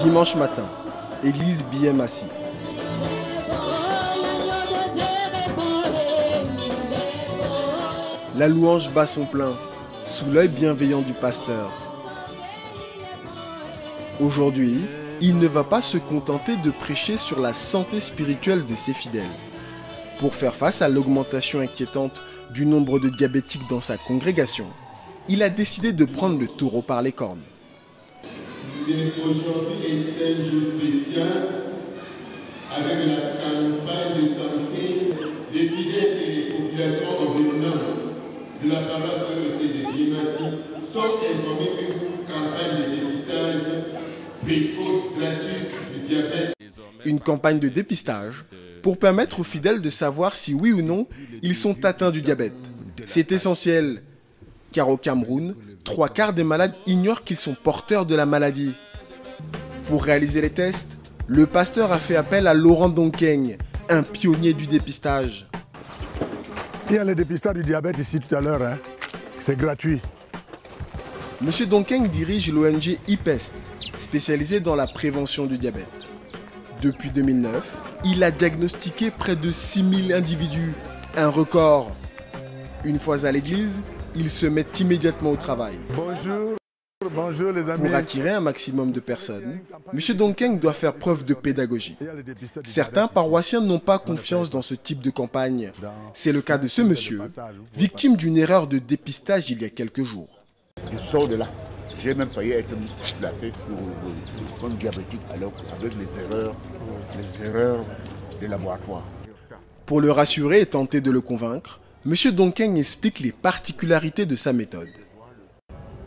Dimanche matin, église Bié-Massi. La louange bat son plein, sous l'œil bienveillant du pasteur. Aujourd'hui, il ne va pas se contenter de prêcher sur la santé spirituelle de ses fidèles. Pour faire face à l'augmentation inquiétante du nombre de diabétiques dans sa congrégation, il a décidé de prendre le taureau par les cornes. Aujourd'hui est un jour spécial avec la campagne de santé des fidèles et des populations environnantes de la paroisse de Bié-Massi sont informés qu'une campagne de dépistage précoce gratuite du diabète. Une campagne de dépistage pour permettre aux fidèles de savoir si oui ou non ils sont atteints du diabète. C'est essentiel car au Cameroun, 3/4 des malades ignorent qu'ils sont porteurs de la maladie. Pour réaliser les tests, le pasteur a fait appel à Laurent Donkeng, un pionnier du dépistage. Il y a le dépistage du diabète ici tout à l'heure, hein. C'est gratuit. Monsieur Donkeng dirige l'ONG IPEST, spécialisée dans la prévention du diabète. Depuis 2009, il a diagnostiqué près de 6000 individus, un record. Une fois à l'église, il se met immédiatement au travail. Bonjour les amis. Pour attirer un maximum de personnes, M. Donkeng doit faire preuve de pédagogie. Certains paroissiens n'ont pas confiance dans ce type de campagne. C'est le cas de ce monsieur, victime d'une erreur de dépistage il y a quelques jours. Je sors de là. J'ai même failli être placé comme diabétique alors avec les erreurs des laboratoires. Pour le rassurer et tenter de le convaincre, M. Donkeng explique les particularités de sa méthode.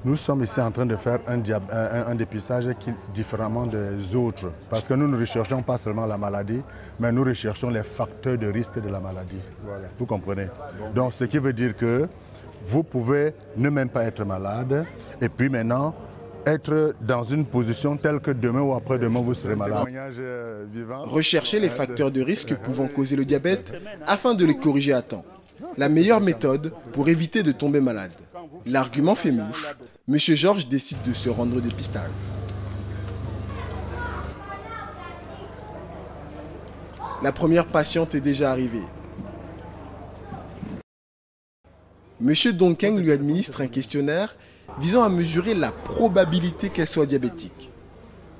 Nous sommes ici en train de faire un dépistage différemment des autres. Parce que nous ne recherchons pas seulement la maladie, mais nous recherchons les facteurs de risque de la maladie. Voilà. Vous comprenez? Donc ce qui veut dire que vous pouvez ne même pas être malade et puis maintenant être dans une position telle que demain ou après-demain vous serez malade. Rechercher les facteurs de risque pouvant causer le diabète afin de les corriger à temps. La meilleure méthode pour éviter de tomber malade. L'argument fait mouche. M. Georges décide de se rendre au dépistage. La première patiente est déjà arrivée. M. Donkeng lui administre un questionnaire visant à mesurer la probabilité qu'elle soit diabétique.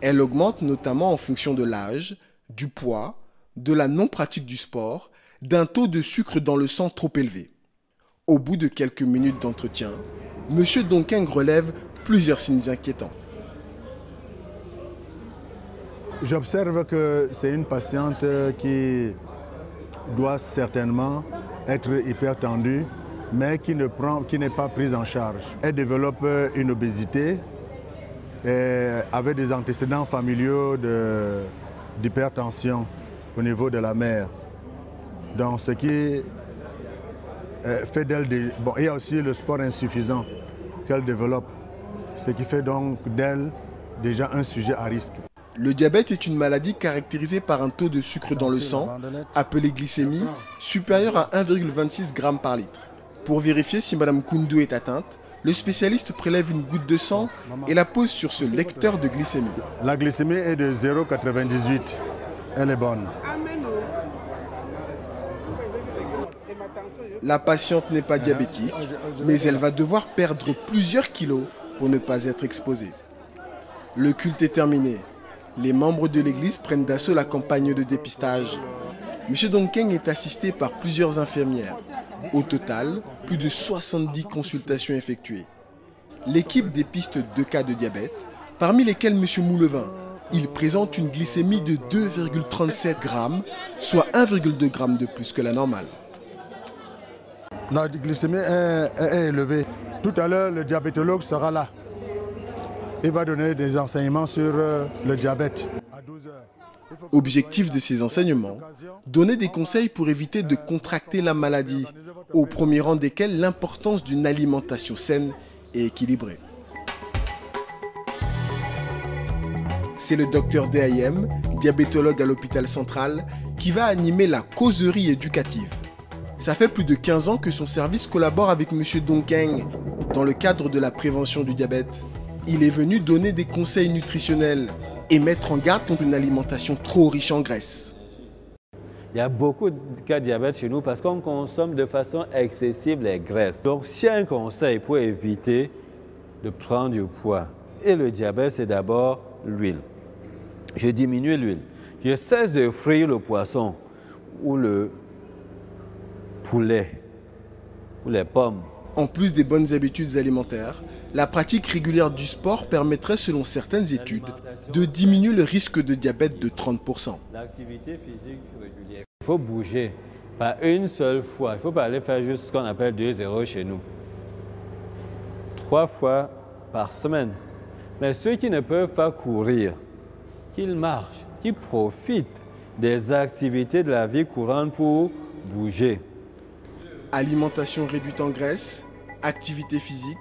Elle augmente notamment en fonction de l'âge, du poids, de la non-pratique du sport, d'un taux de sucre dans le sang trop élevé. Au bout de quelques minutes d'entretien, M. Donkeng relève plusieurs signes inquiétants. J'observe que c'est une patiente qui doit certainement être hypertendue, mais qui n'est pas prise en charge. Elle développe une obésité et avec des antécédents familiaux d'hypertension au niveau de la mère. Donc ce qui fait d'elle bon, il y a aussi le sport insuffisant qu'elle développe, ce qui fait donc d'elle déjà un sujet à risque. Le diabète est une maladie caractérisée par un taux de sucre dans le sang, appelé glycémie, supérieur à 1,26 g par litre. Pour vérifier si Mme Koundou est atteinte, le spécialiste prélève une goutte de sang et la pose sur ce lecteur de glycémie. La glycémie est de 0,98. Elle est bonne. La patiente n'est pas diabétique, mais elle va devoir perdre plusieurs kilos pour ne pas être exposée. Le culte est terminé. Les membres de l'église prennent d'assaut la campagne de dépistage. M. Donkeng est assisté par plusieurs infirmières. Au total, plus de 70 consultations effectuées. L'équipe dépiste 2 cas de diabète, parmi lesquels M. Moulevin. Il présente une glycémie de 2,37 g, soit 1,2 g de plus que la normale. La glycémie est élevée. Tout à l'heure, le diabétologue sera là. Il va donner des enseignements sur le diabète. À 12 heures. Objectif de ces enseignements, donner des conseils pour éviter de contracter la maladie, au premier rang desquels l'importance d'une alimentation saine et équilibrée. C'est le docteur DAIM, diabétologue à l'hôpital central, qui va animer la causerie éducative. Ça fait plus de 15 ans que son service collabore avec M. Donkeng dans le cadre de la prévention du diabète. Il est venu donner des conseils nutritionnels et mettre en garde contre une alimentation trop riche en graisse. Il y a beaucoup de cas de diabète chez nous parce qu'on consomme de façon excessive les graisses. Donc, s'il y a un conseil pour éviter de prendre du poids et le diabète, c'est d'abord l'huile. Je diminue l'huile. Je cesse de frire le poisson ou le poulet ou les pommes. En plus des bonnes habitudes alimentaires, la pratique régulière du sport permettrait, selon certaines études, de diminuer le risque de diabète de 30%. L'activité physique régulière. Il faut bouger, pas une seule fois. Il ne faut pas aller faire juste ce qu'on appelle 2-0 chez nous. 3 fois par semaine. Mais ceux qui ne peuvent pas courir, qu'ils marchent, qu'ils profitent des activités de la vie courante pour bouger. Alimentation réduite en graisse, activité physique,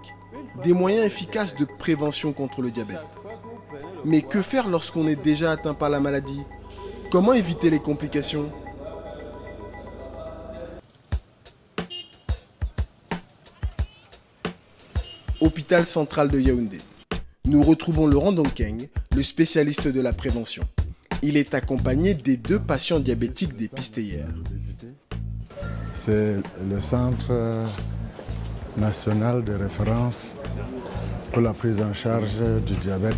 des moyens efficaces de prévention contre le diabète. Mais que faire lorsqu'on est déjà atteint par la maladie? Comment éviter les complications? Hôpital central de Yaoundé. Nous retrouvons Laurent Donkeng, le spécialiste de la prévention. Il est accompagné des 2 patients diabétiques dépistés hier. C'est le centre national de référence pour la prise en charge du diabète.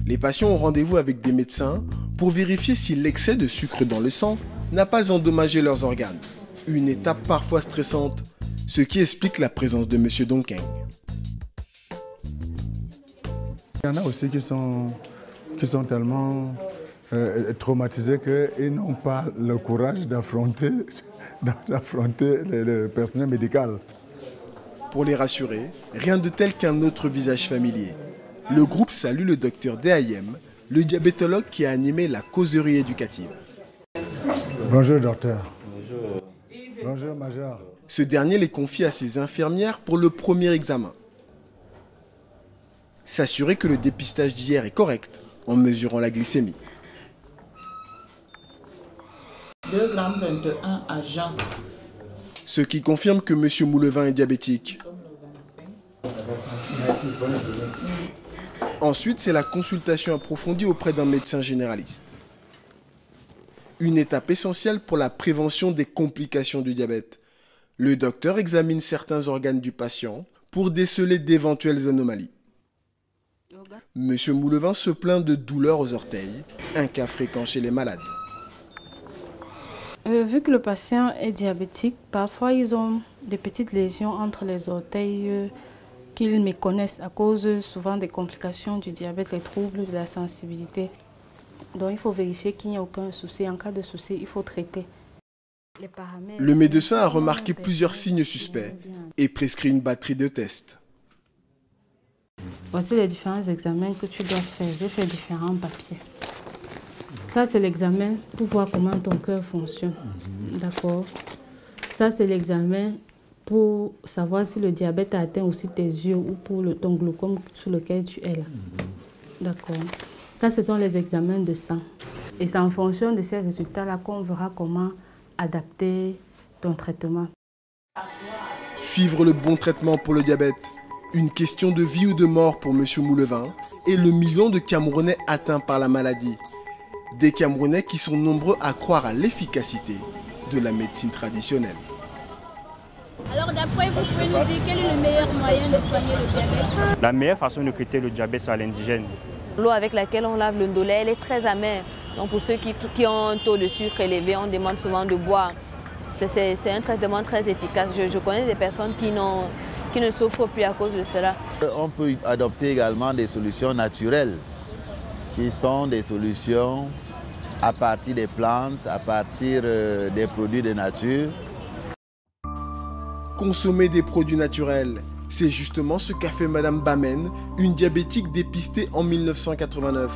Les patients ont rendez-vous avec des médecins pour vérifier si l'excès de sucre dans le sang n'a pas endommagé leurs organes. Une étape parfois stressante, ce qui explique la présence de M. Donkeng. Il y en a aussi qui sont tellement traumatisés qu'ils n'ont pas le courage d'affronter le personnel médical. Pour les rassurer, rien de tel qu'un autre visage familier. Le groupe salue le docteur D.A.M., le diabétologue qui a animé la causerie éducative. Bonjour docteur. Bonjour. Bonjour major. Ce dernier les confie à ses infirmières pour le premier examen. S'assurer que le dépistage d'hier est correct en mesurant la glycémie. 2,21 g à jeun. Ce qui confirme que M. Moulevin est diabétique. Ensuite, c'est la consultation approfondie auprès d'un médecin généraliste. Une étape essentielle pour la prévention des complications du diabète. Le docteur examine certains organes du patient pour déceler d'éventuelles anomalies. M. Moulevin se plaint de douleurs aux orteils, un cas fréquent chez les malades. Vu que le patient est diabétique, parfois ils ont des petites lésions entre les orteils qu'ils méconnaissent à cause souvent des complications du diabète, les troubles de la sensibilité. Donc il faut vérifier qu'il n'y a aucun souci. En cas de souci, il faut traiter. Le médecin a remarqué plusieurs signes suspects et prescrit une batterie de tests. Voici les différents examens que tu dois faire. J'ai fait différents papiers. Ça, c'est l'examen pour voir comment ton cœur fonctionne. D'accord. Ça, c'est l'examen pour savoir si le diabète a atteint aussi tes yeux ou pour ton glaucome sur lequel tu es là. D'accord. Ça, ce sont les examens de sang. Et c'est en fonction de ces résultats-là qu'on verra comment adapter ton traitement. Suivre le bon traitement pour le diabète. Une question de vie ou de mort pour M. Moulevin et le million de Camerounais atteints par la maladie. Des Camerounais qui sont nombreux à croire à l'efficacité de la médecine traditionnelle. Alors d'après vous, pouvez nous dire quel est le meilleur moyen de soigner le diabète? La meilleure façon de quitter le diabète, c'est à l'indigène. L'eau avec laquelle on lave le ndolé, elle est très amère. Donc pour ceux qui ont un taux de sucre élevé, on demande souvent de boire. C'est un traitement très efficace. Je connais des personnes qui ne souffrent plus à cause de cela. On peut adopter également des solutions naturelles, qui sont des solutions à partir des plantes, à partir des produits de nature. Consommer des produits naturels, c'est justement ce qu'a fait Madame Bamen, une diabétique dépistée en 1989.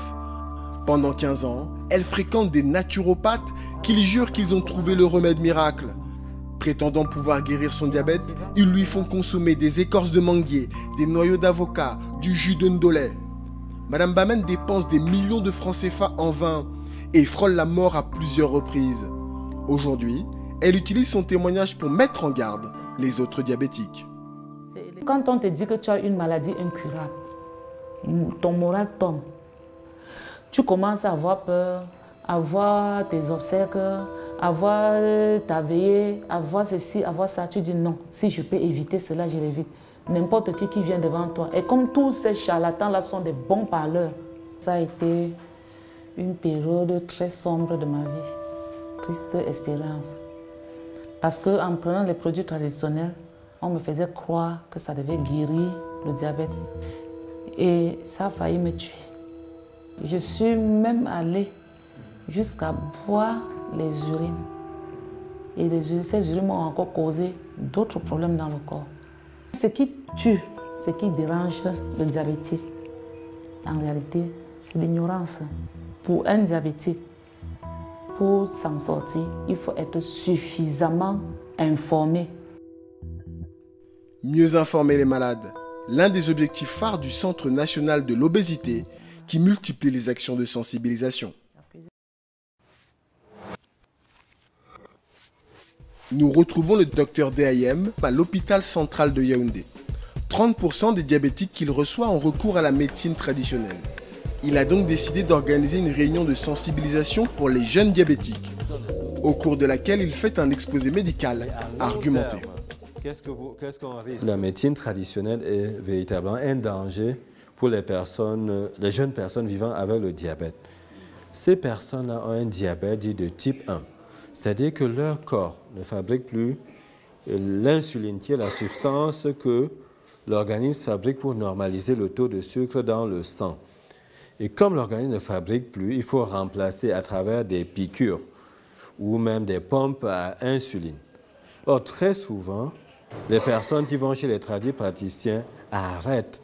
Pendant 15 ans, elle fréquente des naturopathes qui lui jurent qu'ils ont trouvé le remède miracle. Prétendant pouvoir guérir son diabète, ils lui font consommer des écorces de manguier, des noyaux d'avocat, du jus de ndolé. Madame Bamen dépense des millions de francs CFA en vain et frôle la mort à plusieurs reprises. Aujourd'hui, elle utilise son témoignage pour mettre en garde les autres diabétiques. Quand on te dit que tu as une maladie incurable, ton moral tombe. Tu commences à avoir peur, à voir tes obsèques, à voir ta veillée, à voir ceci, à voir ça. Tu dis non, si je peux éviter cela, je l'évite. N'importe qui vient devant toi. Et comme tous ces charlatans-là sont des bons parleurs, ça a été une période très sombre de ma vie. Triste expérience. Parce qu'en prenant les produits traditionnels, on me faisait croire que ça devait guérir le diabète. Et ça a failli me tuer. Je suis même allée jusqu'à boire les urines. Et ces urines m'ont encore causé d'autres problèmes dans le corps. Ce qui tue, ce qui dérange le diabétique, en réalité, c'est l'ignorance. Pour un diabétique, pour s'en sortir, il faut être suffisamment informé. Mieux informer les malades, l'un des objectifs phares du Centre national de l'obésité qui multiplie les actions de sensibilisation. Nous retrouvons le docteur DAM à l'hôpital central de Yaoundé. 30% des diabétiques qu'il reçoit ont recours à la médecine traditionnelle. Il a donc décidé d'organiser une réunion de sensibilisation pour les jeunes diabétiques, au cours de laquelle il fait un exposé médical argumenté. La médecine traditionnelle est véritablement un danger pour les jeunes personnes vivant avec le diabète. Ces personnes-là ont un diabète dit de type 1, c'est-à-dire que leur corps ne fabrique plus l'insuline, qui est la substance que l'organisme fabrique pour normaliser le taux de sucre dans le sang. Et comme l'organisme ne fabrique plus, il faut remplacer à travers des piqûres ou même des pompes à insuline. Or, très souvent, les personnes qui vont chez les tradipraticiens arrêtent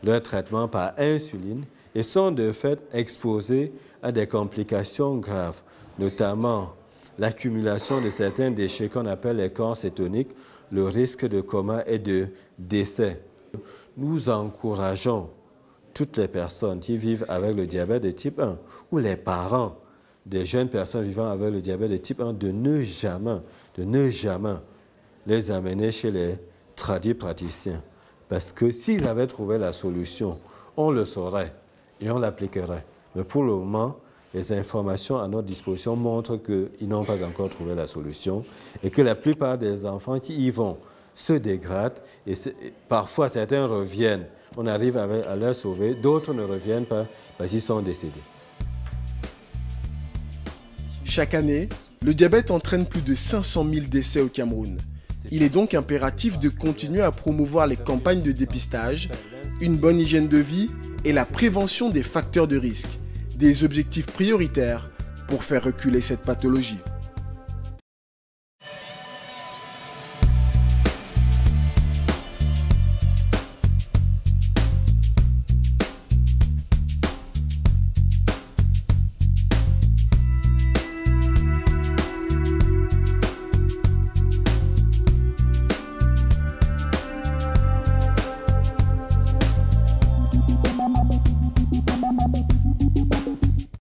leur traitement par insuline et sont de fait exposés à des complications graves, notamment l'accumulation de certains déchets qu'on appelle les corps cétoniques, le risque de coma et de décès. Nous encourageons toutes les personnes qui vivent avec le diabète de type 1 ou les parents des jeunes personnes vivant avec le diabète de type 1 de ne jamais les amener chez les tradipraticiens. Parce que s'ils avaient trouvé la solution, on le saurait et on l'appliquerait. Mais pour le moment, les informations à notre disposition montrent qu'ils n'ont pas encore trouvé la solution et que la plupart des enfants qui y vont se dégradent et parfois certains reviennent. On arrive à les sauver, d'autres ne reviennent pas parce qu'ils sont décédés. Chaque année, le diabète entraîne plus de 500 000 décès au Cameroun. Il est donc impératif de continuer à promouvoir les campagnes de dépistage, une bonne hygiène de vie et la prévention des facteurs de risque, des objectifs prioritaires pour faire reculer cette pathologie.